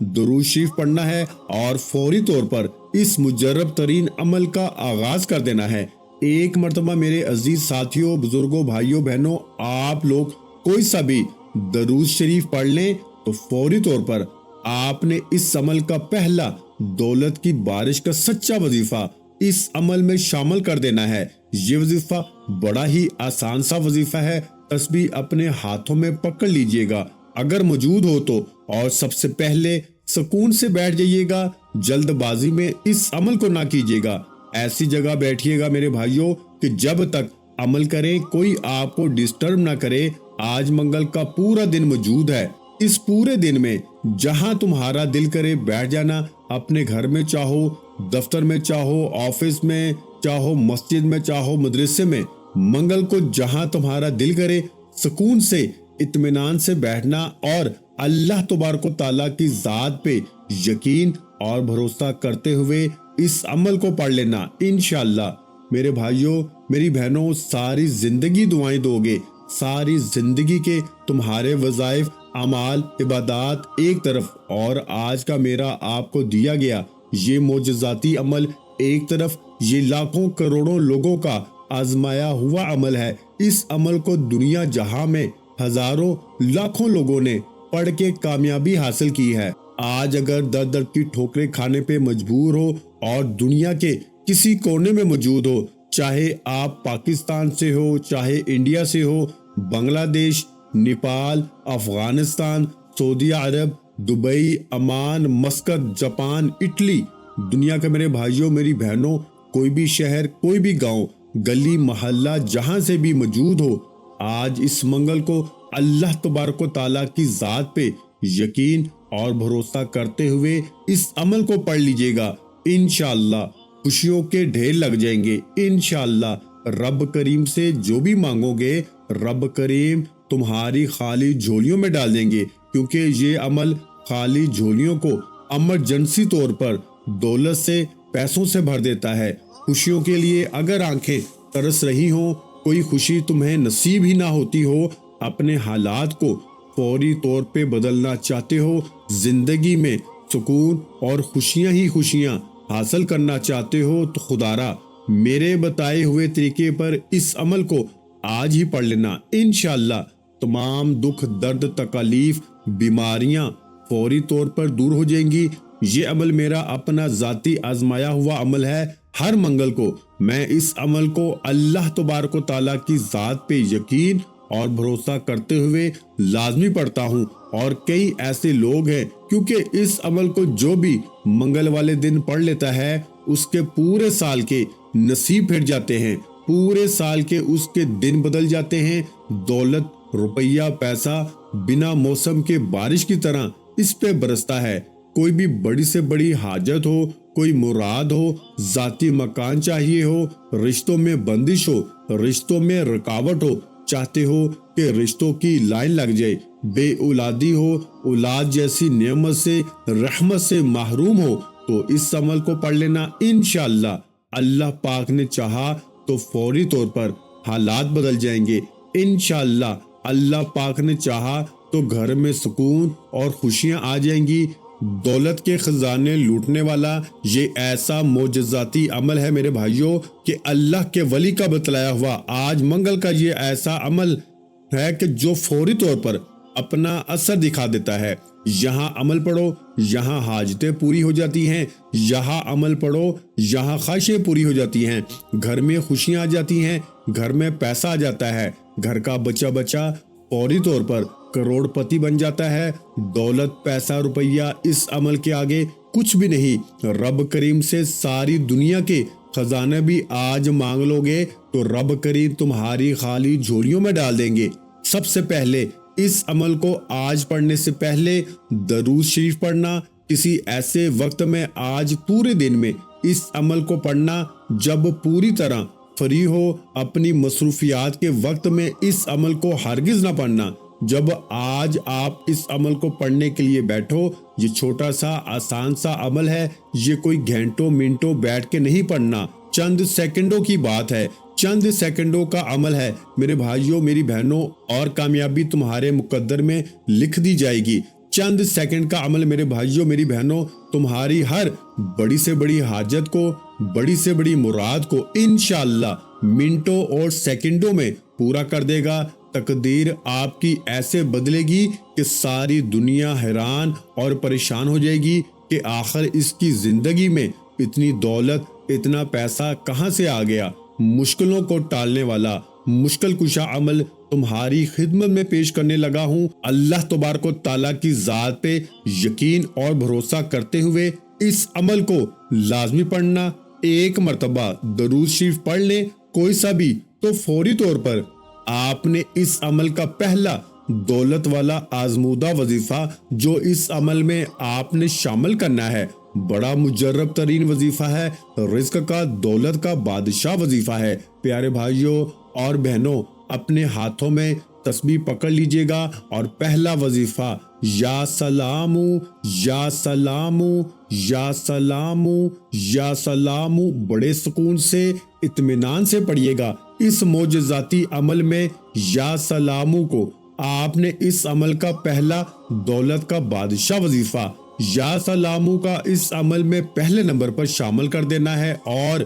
درود شریف پڑھنا ہے اور فوری طور پر اس مجرب ترین عمل کا آغاز کر دینا ہے۔ ایک مرتبہ میرے عزیز ساتھیوں، بزرگوں، بھائیوں، بہنوں، آپ لوگ کوئی سا بھی درود شریف پڑھ لیں تو فوری طور پر آپ نے اس عمل کا پہلا دولت کی بارش کا سچا وظیفہ اس عمل میں شامل کر دینا ہے۔ یہ وظیفہ بڑا ہی آسان سا وظیفہ ہے۔ تسبیح اپنے ہاتھوں میں پکڑ لیجئے گا اگر موجود ہو تو، اور سب سے پہلے سکون سے بیٹھ جائیے گا، جلد بازی میں اس عمل کو نہ کیجیے گا۔ ایسی جگہ بیٹھیے گا میرے بھائیوں کہ جب تک عمل کریں کوئی آپ کو ڈسٹرب نہ کرے۔ آج منگل کا پورا دن موجود ہے۔ اس پورے دن میں جہاں تمہارا دل کرے بیٹھ جانا، اپنے گھر میں چاہو، دفتر میں چاہو، آفس میں چاہو، مسجد میں چاہو، مدرسے میں، منگل کو جہاں تمہارا دل کرے سکون سے، اطمینان سے بیٹھنا اور اللہ تبارک و تعالیٰ کی ذات پہ یقین اور بھروسہ کرتے ہوئے اس عمل کو پڑھ لینا۔ انشاءاللہ میرے بھائیوں، میری بہنوں، ساری زندگی دعائیں دو گے، ساری زندگی کے تمہارے وظائف، اعمال، عبادات ایک طرف، اور آج کا میرا آپ کو دیا گیا یہ معجزاتی عمل ایک طرف، یہ لاکھوں کروڑوں لوگوں کا آزمایا ہوا عمل ہے۔ اس عمل کو دنیا جہاں میں ہزاروں لاکھوں لوگوں نے پڑھ کے کامیابی حاصل کی ہے۔ آج اگر در در کی ٹھوکریں کھانے پہ مجبور ہو اور دنیا کے کسی کونے میں موجود ہو، چاہے آپ پاکستان سے ہو، چاہے انڈیا سے ہو، Bangladesh, Nepal, Afghanistan, Saudi Arab, Dubai, Oman, Muscat, Japan, Italy, دنیا کے میرے بھائیوں، میری بہنوں، کوئی بھی شہر، کوئی بھی گاؤں، گلی، محلہ، جہاں سے بھی موجود ہو، آج اس منگل کو اللہ تبارک و تعالیٰ کی ذات پہ یقین اور بھروسہ کرتے ہوئے اس عمل کو پڑھ لیجئے گا۔ انشاءاللہ خوشیوں کے ڈھیر لگ جائیں گے۔ انشاءاللہ رب کریم سے جو بھی مانگو گے، رب کریم تمہاری خالی جھولیوں میں ڈال دیں گے، کیونکہ یہ عمل خالی جھولیوں کو ایمرجنسی طور پر دولت سے، پیسوں سے بھر دیتا ہے۔ خوشیوں کے لیے اگر آنکھیں ترس رہی ہوں، کوئی خوشی تمہیں نصیب ہی نہ ہوتی ہو، اپنے حالات کو فوری طور پہ بدلنا چاہتے ہو، زندگی میں سکون اور خوشیاں ہی خوشیاں حاصل کرنا چاہتے ہو، تو خدارا میرے بتائے ہوئے طریقے پر اس عمل کو آج ہی پڑھ لینا۔ انشاءاللہ تمام دکھ، درد، تکالیف، بیماریاں فوری طور پر دور ہو جائیں گی۔ یہ عمل میرا اپنا ذاتی آزمایا ہوا عمل ہے۔ ہر منگل کو میں اس عمل کو اللہ تبارک و تعالیٰ کی ذات پہ یقین اور بھروسہ کرتے ہوئے لازمی پڑھتا ہوں، اور کئی ایسے لوگ ہیں کیونکہ اس عمل کو جو بھی منگل والے دن پڑھ لیتا ہے اس کے پورے سال کے نصیب پھر جاتے ہیں، پورے سال کے اس کے دن بدل جاتے ہیں۔ دولت، روپیہ، پیسہ بنا موسم کے بارش کی طرح اس پہ برستا ہے۔ کوئی بھی بڑی سے بڑی حاجت ہو، کوئی مراد ہو، ذاتی مکان چاہیے ہو، رشتوں میں بندش ہو، رشتوں میں رکاوٹ ہو، چاہتے ہو کہ رشتوں کی لائن لگ جائے، بے اولادی ہو، اولاد جیسی نعمت سے، رحمت سے محروم ہو، تو اس عمل کو پڑھ لینا۔ انشاءاللہ اللہ پاک نے چاہا تو فوری طور پر حالات بدل جائیں گے۔ انشاءاللہ اللہ پاک نے چاہا تو گھر میں سکون اور خوشیاں آ جائیں گی۔ دولت کے خزانے لوٹنے والا یہ ایسا معجزاتی عمل ہے میرے بھائیوں کہ اللہ کے ولی کا بتلایا ہوا آج منگل کا یہ ایسا عمل ہے کہ جو فوری طور پر اپنا اثر دکھا دیتا ہے۔ یہاں عمل پڑھو، یہاں حاجتیں پوری ہو جاتی ہیں، یہاں عمل پڑھو، یہاں خواہشیں پوری ہو جاتی ہیں، گھر میں خوشیاں آ جاتی ہیں، گھر میں پیسہ آ جاتا ہے، گھر کا بچہ بچہ فوری طور پر کروڑ پتی بن جاتا ہے۔ دولت، پیسہ، روپیہ اس عمل کے آگے کچھ بھی نہیں۔ رب کریم سے ساری دنیا کے خزانے بھی آج مانگ لو گے تو رب کریم تمہاری خالی جھولیوں میں ڈال دیں گے۔ سب سے پہلے اس عمل کو آج پڑھنے سے پہلے درود شریف پڑھنا، کسی ایسے وقت میں آج پورے دن میں اس عمل کو پڑھنا جب پوری طرح فری ہو۔ اپنی مصروفیات کے وقت میں اس عمل کو ہرگز نہ پڑھنا۔ جب آج آپ اس عمل کو پڑھنے کے لیے بیٹھو، یہ چھوٹا سا آسان سا عمل ہے، یہ کوئی گھنٹوں منٹوں بیٹھ کے نہیں پڑھنا، چند سیکنڈوں کی بات ہے، چند سیکنڈوں کا عمل ہے میرے بھائیوں، میری بہنوں، اور کامیابی تمہارے مقدر میں لکھ دی جائے گی۔ چند سیکنڈ کا عمل میرے بھائیوں میری بہنوں تمہاری ہر بڑی سے بڑی حاجت کو، بڑی سے بڑی مراد کو انشاءاللہ منٹوں اور سیکنڈوں میں پورا کر دے گا۔ تقدیر آپ کی ایسے بدلے گی کہ ساری دنیا حیران اور پریشان ہو جائے گی کہ آخر اس کی زندگی میں اتنی دولت، اتنا پیسہ کہاں سے آ گیا۔ مشکلوں کو ٹالنے والا مشکل کشا عمل تمہاری خدمت میں پیش کرنے لگا ہوں۔ اللہ تبارک و تعالیٰ کی ذات پہ یقین اور بھروسہ کرتے ہوئے اس عمل کو لازمی پڑھنا۔ ایک مرتبہ درود شریف پڑھ لیں کوئی سا بھی تو فوری طور پر آپ نے اس عمل کا پہلا دولت والا آزمودہ وظیفہ جو اس عمل میں آپ نے شامل کرنا ہے، بڑا مجرب ترین وظیفہ ہے، رزق کا، دولت کا بادشاہ وظیفہ ہے۔ پیارے بھائیوں اور بہنوں، اپنے ہاتھوں میں تسبیح پکڑ لیجئے گا اور پہلا وظیفہ یا سلام یا سلام یا سلام یا سلام بڑے سکون سے، اطمینان سے پڑھیے گا۔ اس معجزاتی عمل میں یا سلام کو آپ نے اس عمل کا پہلا دولت کا بادشاہ وظیفہ یا سلام کا اس عمل میں پہلے نمبر پر شامل کر دینا ہے اور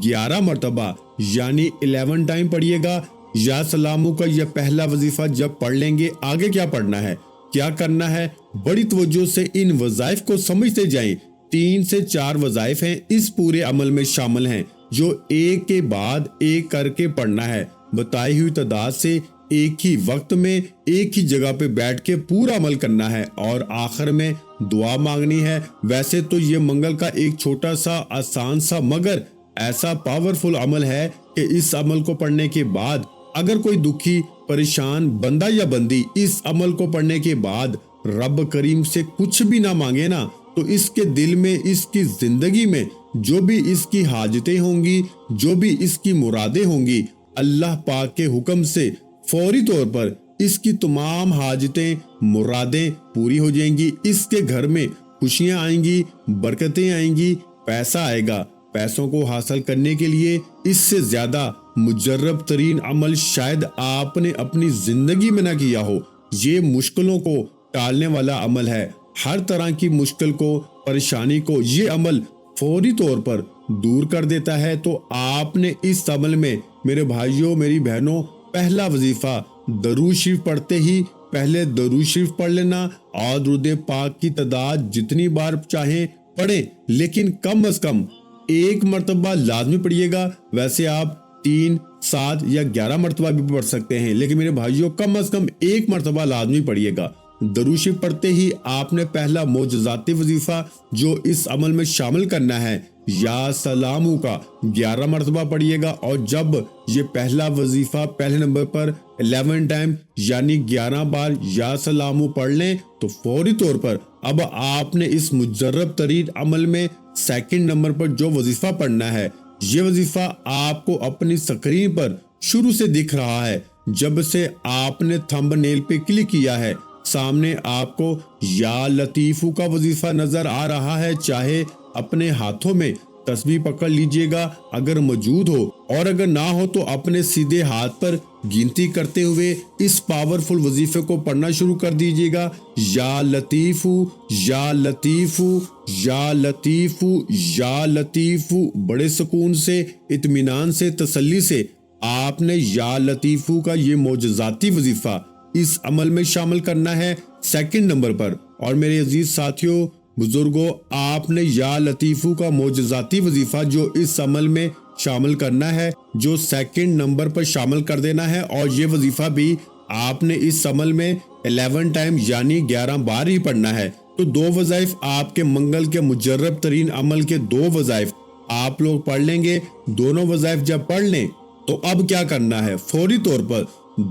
11 مرتبہ یعنی 11 ٹائم پڑھیے گا۔ یا سلام کا یہ پہلا وظیفہ جب پڑھ لیں گے، آگے کیا پڑھنا ہے، کیا کرنا ہے، بڑی توجہ سے ان وظائف کو سمجھتے جائیں۔ 3 سے 4 وظائف ہیں اس پورے عمل میں شامل ہیں جو ایک کے بعد ایک کر کے پڑھنا ہے، بتائی ہوئی تعداد سے ایک ہی وقت میں ایک ہی جگہ پہ بیٹھ کے پورا عمل کرنا ہے اور آخر میں دعا مانگنی ہے۔ ویسے تو یہ منگل کا ایک چھوٹا سا آسان سا مگر ایسا پاورفل عمل ہے کہ اس عمل کو پڑھنے کے بعد اگر کوئی دکھی پریشان بندہ یا بندی اس عمل کو پڑھنے کے بعد رب کریم سے کچھ بھی نہ مانگے نا، تو اس کے دل میں، اس کی زندگی میں جو بھی اس کی حاجتیں ہوں گی، جو بھی اس کی مرادیں ہوں گی، اللہ پاک کے حکم سے فوری طور پر اس کی تمام حاجتیں، مرادیں پوری ہو جائیں گی۔ اس کے گھر میں خوشیاں آئیں گی، برکتیں آئیں گی، پیسہ آئے گا۔ پیسوں کو حاصل کرنے کے لیے اس سے زیادہ مجرب ترین عمل شاید آپ نے اپنی زندگی میں نہ کیا ہو۔ یہ مشکلوں کو ٹالنے والا عمل ہے، ہر طرح کی مشکل کو، پریشانی کو یہ عمل فوری طور پر دور کر دیتا ہے۔ تو آپ نے اس عمل میں میرے بھائیوں میری بہنوں پہلا وظیفہ درود شریف پڑھتے ہی پہلے درود شریف پڑھ لینا اور درود پاک کی تعداد جتنی بار چاہیں پڑھیں، لیکن کم از کم ایک مرتبہ لازمی پڑھیے گا۔ ویسے آپ 3، 7 یا 11 مرتبہ بھی پڑھ سکتے ہیں، لیکن میرے بھائیوں کم از کم ایک مرتبہ لازمی پڑھیے گا۔ درود شریف پڑھتے ہی آپ نے پہلا معجزاتی وظیفہ جو اس عمل میں شامل کرنا ہے یا سلام کا 11 مرتبہ پڑھیے گا، اور جب یہ پہلا وظیفہ پہلے نمبر پر 11 ٹائم یعنی 11 بار یا سلام پڑھ لیں تو فوری طور پر اب آپ نے اس مجرب ترین عمل میں سیکنڈ نمبر پر جو وظیفہ پڑھنا ہے، یہ وظیفہ آپ کو اپنی سکرین پر شروع سے دکھ رہا ہے۔ جب سے آپ نے تھمب نیل پہ کلک کیا ہے، سامنے آپ کو یا لطیفو کا وظیفہ نظر آ رہا ہے۔ چاہے اپنے ہاتھوں میں تسبیح پکڑ لیجئے گا اگر موجود ہو، اور اگر نہ ہو تو اپنے سیدھے ہاتھ پر گنتی کرتے ہوئے اس پاورفل وظیفے کو پڑھنا شروع کر دیجئے گا۔ یا لطیفو یا لطیفو یا لطیفو یا لطیفو، بڑے سکون سے، اطمینان سے، تسلی سے آپ نے یا لطیفو کا یہ معجزاتی وظیفہ اس عمل میں شامل کرنا ہے سیکنڈ نمبر پر۔ اور میرے عزیز ساتھیوں بزرگوں، آپ نے یا لطیفو کا معجزاتی وظیفہ جو اس عمل میں شامل کرنا ہے، جو سیکنڈ نمبر پر شامل کر دینا ہے، اور یہ وظیفہ بھی آپ نے اس عمل میں 11 ٹائم یعنی 11 بار ہی پڑھنا ہے۔ تو 2 وظائف آپ کے منگل کے مجرب ترین عمل کے 2 وظائف آپ لوگ پڑھ لیں گے۔ دونوں وظائف جب پڑھ لیں تو اب کیا کرنا ہے، فوری طور پر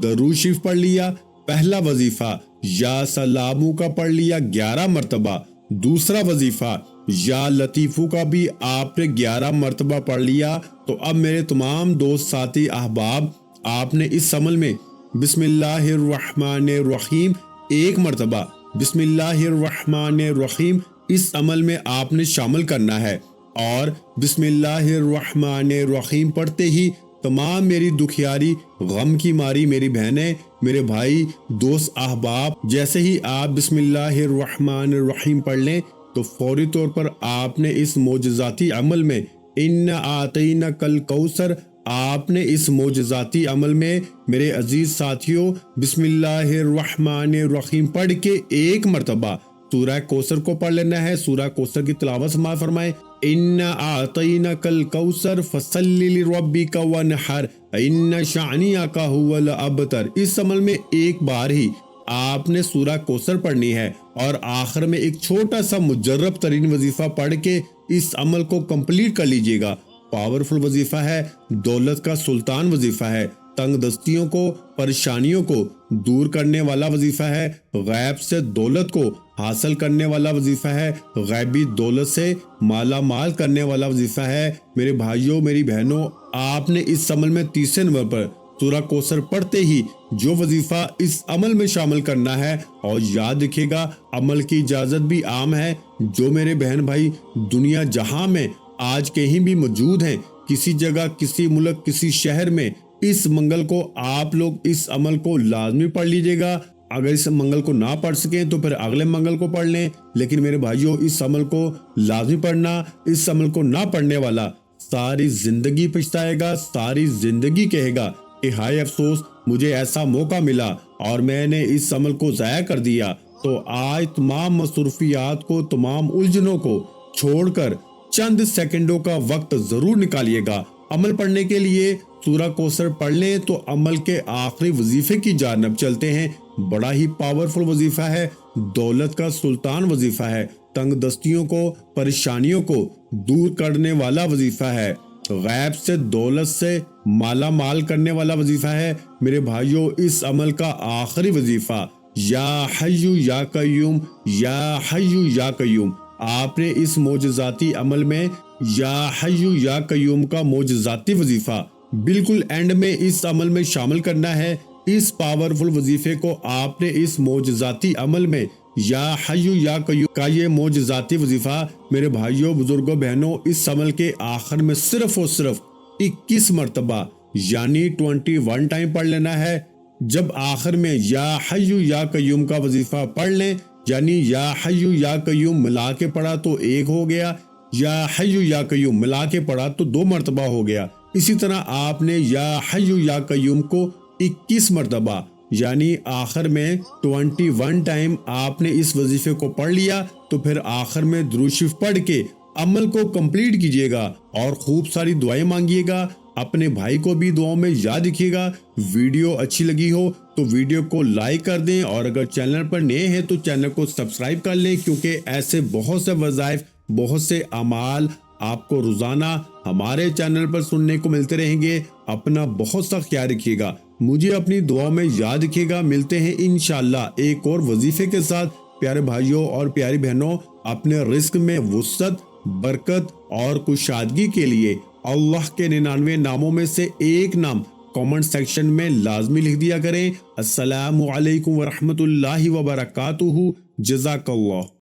درود شریف پڑھ لیا، پہلا وظیفہ یا سلامو کا پڑھ لیا 11 مرتبہ، دوسرا وظیفہ یا لطیفو کا بھی آپ نے 11 مرتبہ پڑھ لیا۔ تو اب میرے تمام دوست ساتھی احباب، آپ نے اس عمل میں بسم اللہ الرحمن الرحیم 1 مرتبہ، بسم اللہ الرحمن الرحیم اس عمل میں آپ نے شامل کرنا ہے، اور بسم اللہ الرحمن الرحیم پڑھتے ہی تمام میری دکھیاری غم کی ماری میری بہنیں، میرے بھائی دوست احباب، جیسے ہی آپ بسم اللہ الرحمن الرحیم پڑھ لیں تو فوری طور پر آپ نے اس معجزاتی عمل میں اِنَّا أَعْطَيْنَاكَ الْكَوْثَرَ، آپ نے اس معجزاتی عمل میں میرے عزیز ساتھیوں بسم اللہ الرحمن الرحیم پڑھ کے ایک مرتبہ سورہ کوثر کو پڑھ لینا ہے۔ سورہ کوثر کی تلاوت سماعت فرمائیں۔ اِنَّا أَعْطَيْنَاكَ الْكَوْثَرَ فَصَلِّ لِرَبِّكَ وَانْحَرْ إِنَّ شَانِئَكَ هُوَ الْأَبْتَرُ۔ اس عمل میں ایک بار ہی آپ نے سورہ کوثر پڑھنی ہے اور آخر میں ایک چھوٹا سا مجرب ترین وظیفہ پڑھ کے اس عمل کو کمپلیٹ کر لیجئے گا۔ پاورفل وظیفہ ہے، دولت کا سلطان وظیفہ ہے، تنگ دستیوں کو، پریشانیوں کو دور کرنے والا وظیفہ ہے، غیب سے دولت کو حاصل کرنے والا وظیفہ ہے، غیبی دولت سے مالا مال کرنے والا وظیفہ ہے۔ میرے بھائیوں، میری بہنوں، آپ نے اس عمل میں تیسرے نمبر پر سورہ کوثر پڑھتے ہی جو وظیفہ اس عمل میں شامل کرنا ہے، اور یاد رکھیے گا عمل کی اجازت بھی عام ہے۔ جو میرے بہن بھائی دنیا جہاں میں آج کہیں بھی موجود ہیں، کسی جگہ، کسی ملک، کسی شہر میں، اس منگل کو آپ لوگ اس عمل کو لازمی پڑھ لیجئے گا۔ اگر اس منگل کو نہ پڑھ سکیں تو پھر اگلے منگل کو پڑھ لیں، لیکن میرے بھائیوں اس عمل کو لازمی پڑھنا۔ اس عمل کو نہ پڑھنے والا ساری زندگی پچھتائے گا، ساری زندگی کہے گا کہ ہائے افسوس، مجھے ایسا موقع ملا اور میں نے اس عمل کو ضائع کر دیا۔ تو آج تمام مصروفیات کو، تمام الجھنوں کو چھوڑ کر چند سیکنڈوں کا وقت ضرور نکالیے گا عمل پڑھنے کے لیے۔ سورہ کوثر پڑھ لیں تو عمل کے آخری وظیفے کی جانب چلتے ہیں۔ بڑا ہی پاورفل وظیفہ ہے، دولت کا سلطان وظیفہ ہے، تنگ دستیوں کو، پریشانیوں کو دور کرنے والا وظیفہ ہے، غیب سے دولت سے مالا مال کرنے والا وظیفہ ہے۔ میرے بھائیوں، اس عمل کا آخری وظیفہ یا حی یا قیوم، یا حی یا قیوم، آپ نے اس معجزاتی عمل میں یا حی یا قیوم کا معجزاتی وظیفہ بالکل اینڈ میں اس عمل میں شامل کرنا ہے۔ اس پاورفل وظیفے کو آپ نے اس معجزاتی عمل میں یا حی یا قیوم کا یہ معجزاتی وظیفہ میرے بھائیوں، بزرگوں، بہنوں، اس عمل کے آخر میں صرف اور صرف 21 مرتبہ یعنی 21 ٹائم پڑھ لینا ہے۔ جب آخر میں یا حی یا قیوم کا وظیفہ پڑھ لیں، یعنی یا حی یا قیوم ملا کے پڑھا تو ایک ہو گیا، یا حی یا قیوم ملا کے پڑھا تو 2 مرتبہ ہو گیا۔ اسی طرح آپ نے یا حی یا قیوم کو 21 مرتبہ یعنی آخر میں 21 ٹائم آپ نے اس وظیفے کو پڑھ لیا، تو پھر آخر میں درود شریف پڑھ کے عمل کو کمپلیٹ کیجئے گا اور خوب ساری دعائیں مانگیے گا۔ اپنے بھائی کو بھی دعاؤں میں یاد رکھیے گا۔ ویڈیو اچھی لگی ہو تو ویڈیو کو لائک کر دیں، اور اگر چینل پر نئے ہیں تو چینل کو سبسکرائب کر لیں، کیونکہ ایسے بہت سے وظائف، بہت سے اعمال آپ کو روزانہ ہمارے چینل پر سننے کو ملتے رہیں گے۔ اپنا بہت سا خیال رکھیے گا، مجھے اپنی دعاؤں میں یاد رکھیے گا۔ ملتے ہیں انشاءاللہ ایک اور وظیفے کے ساتھ۔ پیارے بھائیوں اور پیاری بہنوں، اپنے رزق میں وسعت، برکت اور کشادگی کے لیے اللہ کے 99 ناموں میں سے ایک نام کامنٹ سیکشن میں لازمی لکھ دیا کریں۔ السلام علیکم ورحمۃ اللہ وبرکاتہ۔ جزاک اللہ۔